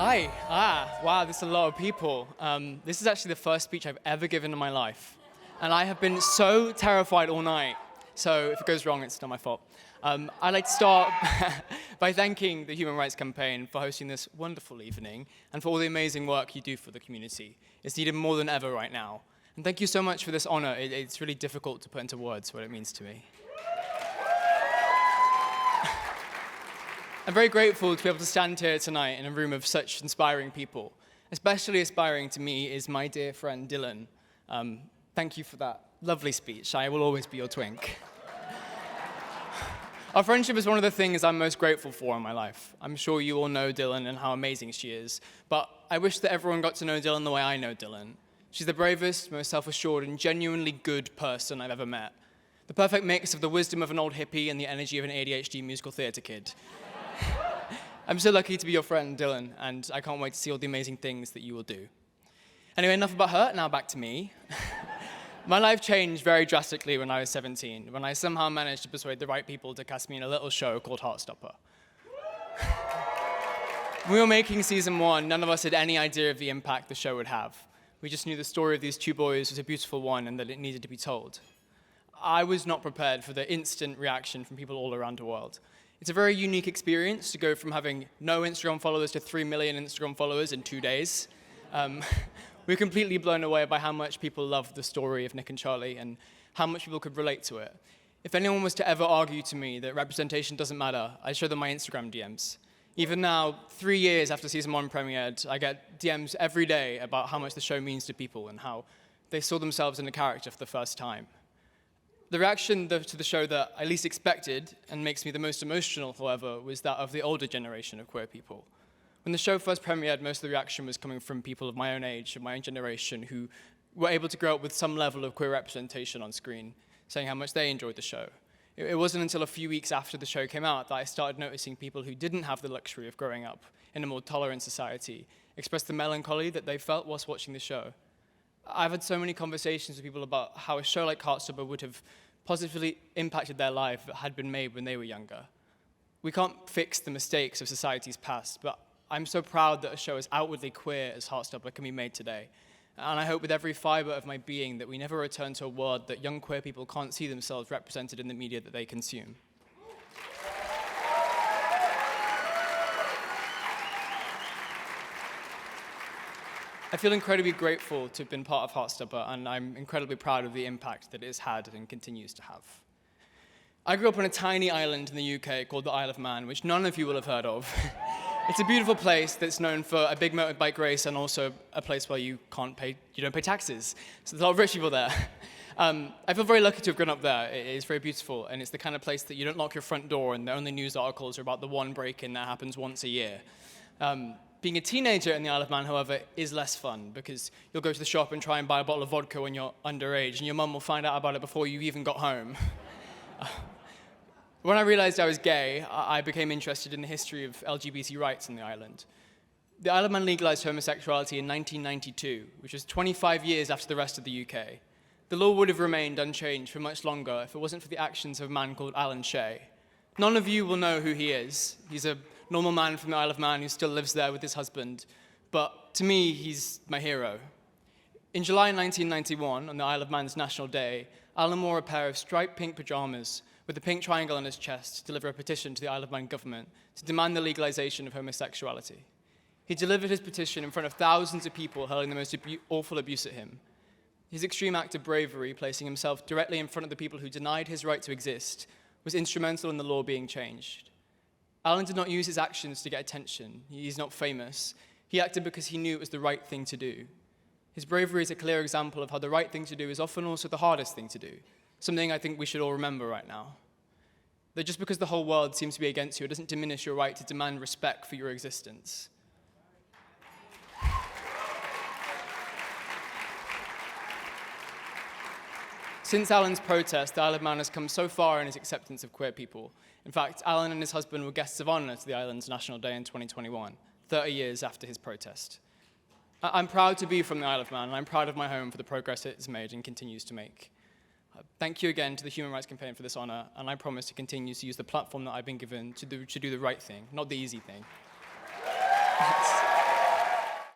Hi. Wow, this is a lot of people. This is actually the first speech I've ever given in my life. And I have been so terrified all night. So if it goes wrong, it's not my fault. I'd like to start by thanking the Human Rights Campaign for hosting this wonderful evening and for all the amazing work you do for the community. It's needed more than ever right now. And thank you so much for this honor. It's really difficult to put into words what it means to me. I'm very grateful to be able to stand here tonight in a room of such inspiring people. Especially inspiring to me is my dear friend Dylan. Thank you for that lovely speech. I will always be your twink. Our friendship is one of the things I'm most grateful for in my life. I'm sure you all know Dylan and how amazing she is, but I wish that everyone got to know Dylan the way I know Dylan. She's the bravest, most self-assured, and genuinely good person I've ever met. The perfect mix of the wisdom of an old hippie and the energy of an ADHD musical theater kid. I'm so lucky to be your friend, Dylan, and I can't wait to see all the amazing things that you will do. Anyway, enough about her, now back to me. My life changed very drastically when I was 17, when I somehow managed to persuade the right people to cast me in a little show called Heartstopper. When we were making season 1, none of us had any idea of the impact the show would have. We just knew the story of these two boys was a beautiful one and that it needed to be told. I was not prepared for the instant reaction from people all around the world. It's a very unique experience to go from having no Instagram followers to 3 million Instagram followers in 2 days. We're completely blown away by how much people loved the story of Nick and Charlie and how much people could relate to it. If anyone was to ever argue to me that representation doesn't matter, I'd show them my Instagram DMs. Even now, 3 years after season 1 premiered, I get DMs every day about how much the show means to people and how they saw themselves in the character for the first time. The reaction to the show that I least expected, and makes me the most emotional, however, was that of the older generation of queer people. When the show first premiered, most of the reaction was coming from people of my own age, of my own generation, who were able to grow up with some level of queer representation on screen, saying how much they enjoyed the show. It wasn't until a few weeks after the show came out that I started noticing people who didn't have the luxury of growing up in a more tolerant society express the melancholy that they felt whilst watching the show. I've had so many conversations with people about how a show like Heartstopper would have positively impacted their life if it had been made when they were younger. We can't fix the mistakes of society's past, but I'm so proud that a show as outwardly queer as Heartstopper can be made today. And I hope with every fiber of my being that we never return to a world that young queer people can't see themselves represented in the media that they consume. I feel incredibly grateful to have been part of Heartstopper, and I'm incredibly proud of the impact that it has had and continues to have. I grew up on a tiny island in the UK called the Isle of Man, which none of you will have heard of. It's a beautiful place that's known for a big motorbike race and also a place where you don't pay taxes. So there's a lot of rich people there. I feel very lucky to have grown up there. It is very beautiful, and it's the kind of place that you don't lock your front door and the only news articles are about the one break-in that happens once a year. Being a teenager in the Isle of Man, however, is less fun because you'll go to the shop and try and buy a bottle of vodka when you're underage, and your mum will find out about it before you even got home. When I realized I was gay, I became interested in the history of LGBT rights in the island. The Isle of Man legalized homosexuality in 1992, which was 25 years after the rest of the UK. The law would have remained unchanged for much longer if it wasn't for the actions of a man called Alan Shea. None of you will know who he is. He's a normal man from the Isle of Man who still lives there with his husband, but to me, he's my hero. In July 1991, on the Isle of Man's National Day, Alan wore a pair of striped pink pajamas with a pink triangle on his chest to deliver a petition to the Isle of Man government to demand the legalization of homosexuality. He delivered his petition in front of thousands of people hurling the most awful abuse at him. His extreme act of bravery, placing himself directly in front of the people who denied his right to exist, was instrumental in the law being changed. Alan did not use his actions to get attention. He's not famous. He acted because he knew it was the right thing to do. His bravery is a clear example of how the right thing to do is often also the hardest thing to do, something I think we should all remember right now. That just because the whole world seems to be against you, it doesn't diminish your right to demand respect for your existence. Since Alan's protest, the Isle of Man has come so far in its acceptance of queer people. In fact, Alan and his husband were guests of honor to the island's National Day in 2021, 30 years after his protest. I'm proud to be from the Isle of Man, and I'm proud of my home for the progress it has made and continues to make. Thank you again to the Human Rights Campaign for this honor, and I promise to continue to use the platform that I've been given to do the right thing, not the easy thing. Thanks.